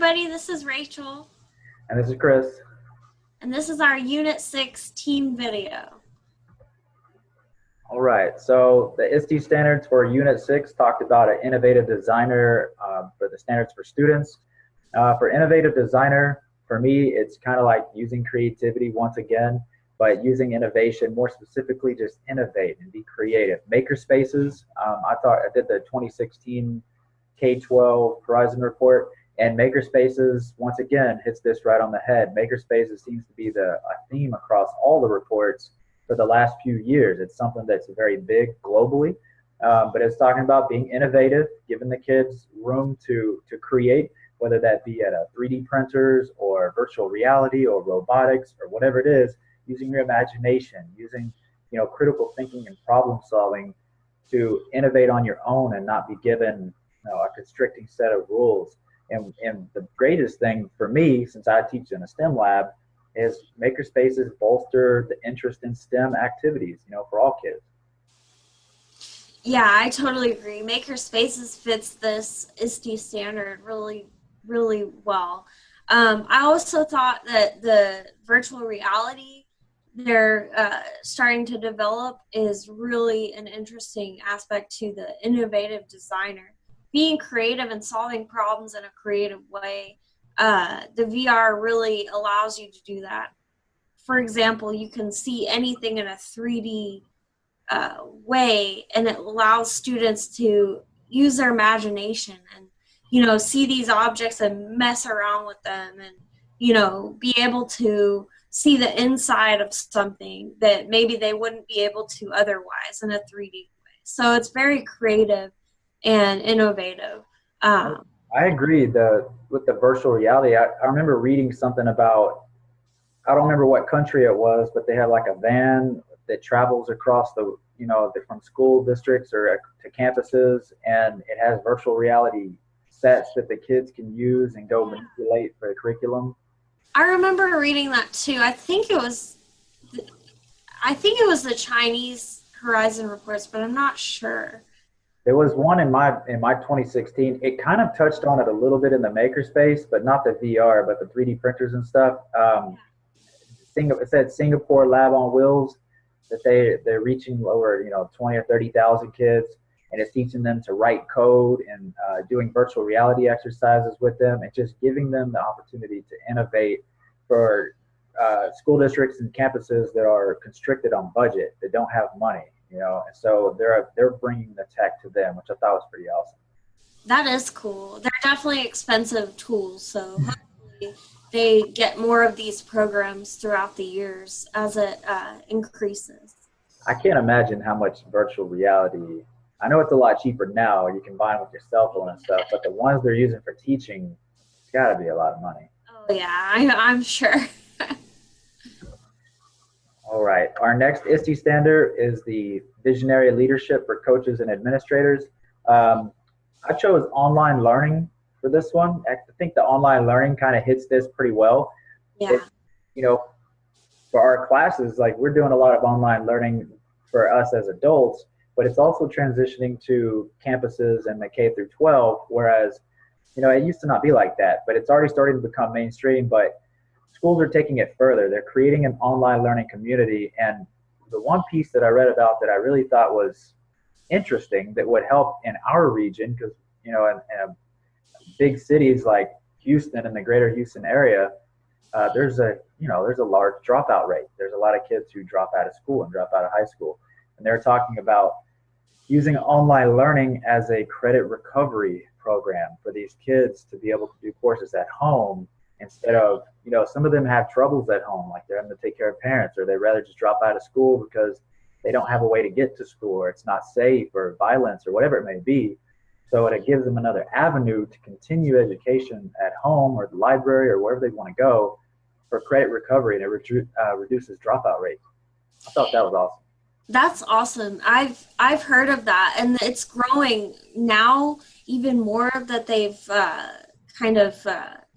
everybody, this is Rachel, And this is Chris. and this is our Unit 6 team video. All right, so the INST standards for Unit 6 talked about an innovative designer for the standards for students. For innovative designer, for me, it's kind of like using creativity once again, but using innovation, more specifically just innovate and be creative. Maker spaces, I did the 2016 K-12 Horizon report, and makerspaces once again hits this right on the head. Makerspaces seems to be a theme across all the reports for the last few years. It's something that's very big globally, but it's talking about being innovative, giving the kids room to create, whether that be at a 3D printers or virtual reality or robotics or whatever it is, using your imagination, using critical thinking and problem solving to innovate on your own and not be given a constricting set of rules. And the greatest thing for me, since I teach in a STEM lab, is makerspaces bolster the interest in STEM activities, for all kids. Yeah, I totally agree. Makerspaces fits this ISTE standard really, really well. I also thought that the virtual reality they're starting to develop is really an interesting aspect to the innovative designer. Being creative and solving problems in a creative way, the VR really allows you to do that. For example, you can see anything in a 3D way, and it allows students to use their imagination and see these objects and mess around with them, and be able to see the inside of something that maybe they wouldn't be able to otherwise in a 3D way. So it's very creative and innovative. I agree. With the virtual reality, I remember reading something about, I don't remember what country it was, but they have like a van that travels across from school districts or to campuses, and it has virtual reality sets that the kids can use and go manipulate for the curriculum. I remember reading that too. I think it was the Chinese Horizon reports, but I'm not sure. There was one in my 2016. It kind of touched on it a little bit in the makerspace, but not the VR, but the 3D printers and stuff. It said Singapore Lab on Wheels, that they're reaching over 20 or 30,000 kids, and it's teaching them to write code and doing virtual reality exercises with them, and just giving them the opportunity to innovate for school districts and campuses that are constricted on budget, that don't have money, and so they're bringing the tech to them, which I thought was pretty awesome. That is cool. They're definitely expensive tools, so hopefully they get more of these programs throughout the years as it increases. I can't imagine how much virtual reality. I know it's a lot cheaper now. You can buy them with your cell phone and stuff, but the ones they're using for teaching, it's got to be a lot of money. Oh yeah, I'm sure. All right. Our next ISTE standard is the visionary leadership for coaches and administrators. I chose online learning for this one. I think the online learning kind of hits this pretty well. Yeah. For our classes, like, we're doing a lot of online learning for us as adults, but it's also transitioning to campuses and the K through 12, whereas, it used to not be like that, but it's already starting to become mainstream. But schools are taking it further. They're creating an online learning community. And the one piece that I read about that I really thought was interesting that would help in our region, because, in big cities like Houston and the greater Houston area, there's a large dropout rate. There's a lot of kids who drop out of school and drop out of high school. And they're talking about using online learning as a credit recovery program for these kids to be able to do courses at home, instead of, some of them have troubles at home, like they're having to take care of parents, or they'd rather just drop out of school because they don't have a way to get to school, or it's not safe, or violence, or whatever it may be. So it gives them another avenue to continue education at home or the library or wherever they want to go for credit recovery, and it reduces dropout rate. I thought that was awesome. That's awesome. I've heard of that, and it's growing now even more that they've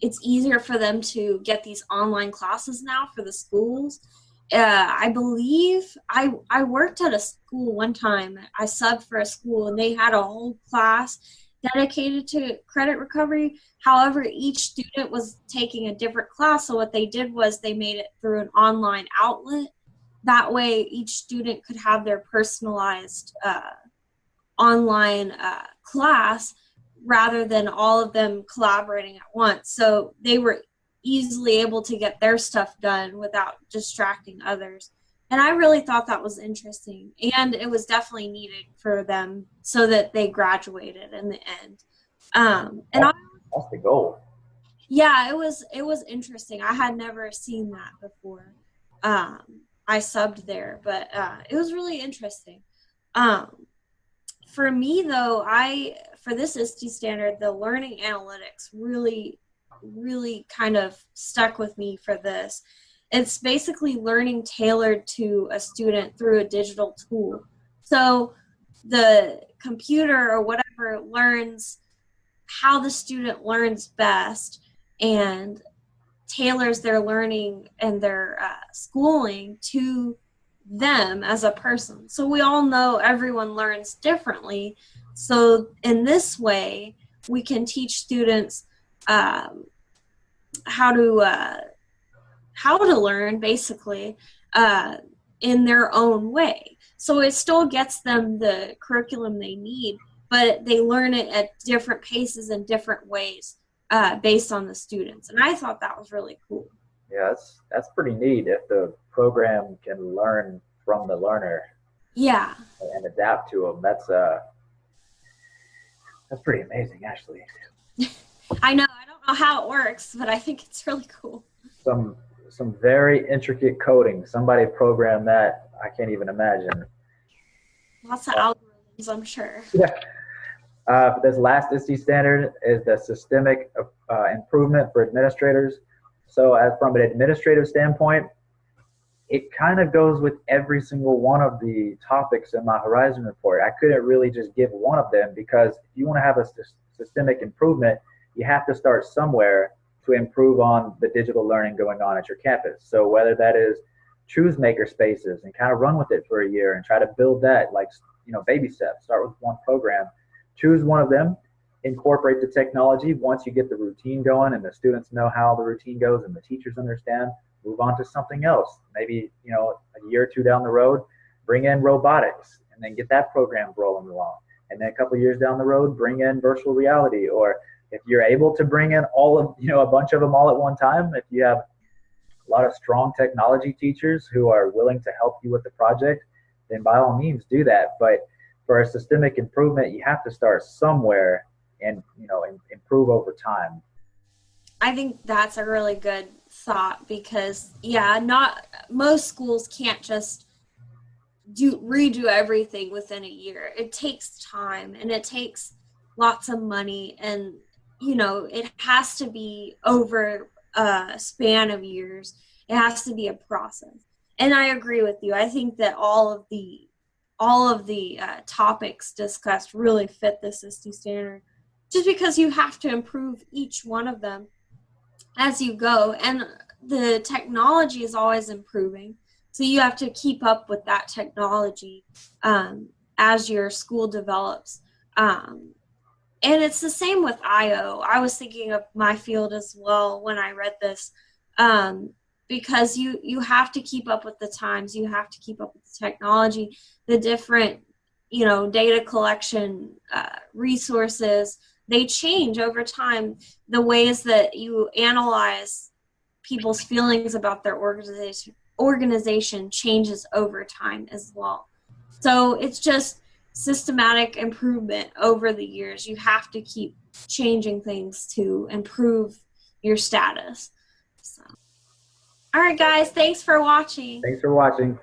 it's easier for them to get these online classes now for the schools. I believe I worked at a school one time. I subbed for a school, and they had a whole class dedicated to credit recovery. However, each student was taking a different class. So what they did was they made it through an online outlet. That way, each student could have their personalized online class rather than all of them collaborating at once. So they were easily able to get their stuff done without distracting others. And I really thought that was interesting. And it was definitely needed for them so that they graduated in the end. That's the goal. Yeah, it was interesting. I had never seen that before. I subbed there, but it was really interesting. For me though, for this ISTE standard, the learning analytics really kind of stuck with me for this. It's basically learning tailored to a student through a digital tool. So the computer or whatever learns how the student learns best and tailors their learning and their schooling to them as a person. So we all know everyone learns differently. So in this way, we can teach students how to learn basically in their own way. So it still gets them the curriculum they need, but they learn it at different paces and different ways based on the students. And I thought that was really cool. Yeah, that's pretty neat if the program can learn from the learner. Yeah. And adapt to them. That's pretty amazing, actually. I know. I don't know how it works, but I think it's really cool. Some very intricate coding. Somebody programmed that. I can't even imagine. Lots of algorithms, I'm sure. Yeah. This last ISTE standard is the systemic improvement for administrators. So as from an administrative standpoint, it kind of goes with every single one of the topics in my Horizon report. I couldn't really just give one of them because if you want to have a systemic improvement, you have to start somewhere to improve on the digital learning going on at your campus. So whether that is choose maker spaces and kind of run with it for a year and try to build that, like, baby steps, start with one program, choose one of them, incorporate the technology. Once you get the routine going and the students know how the routine goes and the teachers understand, move on to something else. Maybe, a year or two down the road, bring in robotics and then get that program rolling along. And then a couple of years down the road, bring in virtual reality. Or if you're able to bring in all of, a bunch of them all at one time, if you have a lot of strong technology teachers who are willing to help you with the project, then by all means do that. But for a systemic improvement, you have to start somewhere and, improve over time. I think that's a really good thought because, not most schools can't just redo everything within a year. It takes time and it takes lots of money, and it has to be over a span of years. It has to be a process. And I agree with you. I think that all of the topics discussed really fit the ISTE standard, just because you have to improve each one of them as you go, and the technology is always improving, so you have to keep up with that technology as your school develops. And it's the same with IO. I was thinking of my field as well when I read this, because you have to keep up with the times, you have to keep up with the technology, the different data collection resources. They change over time. The ways that you analyze people's feelings about their organization changes over time as well. So it's just systematic improvement over the years. You have to keep changing things to improve your status. So. All right, guys, thanks for watching. Thanks for watching.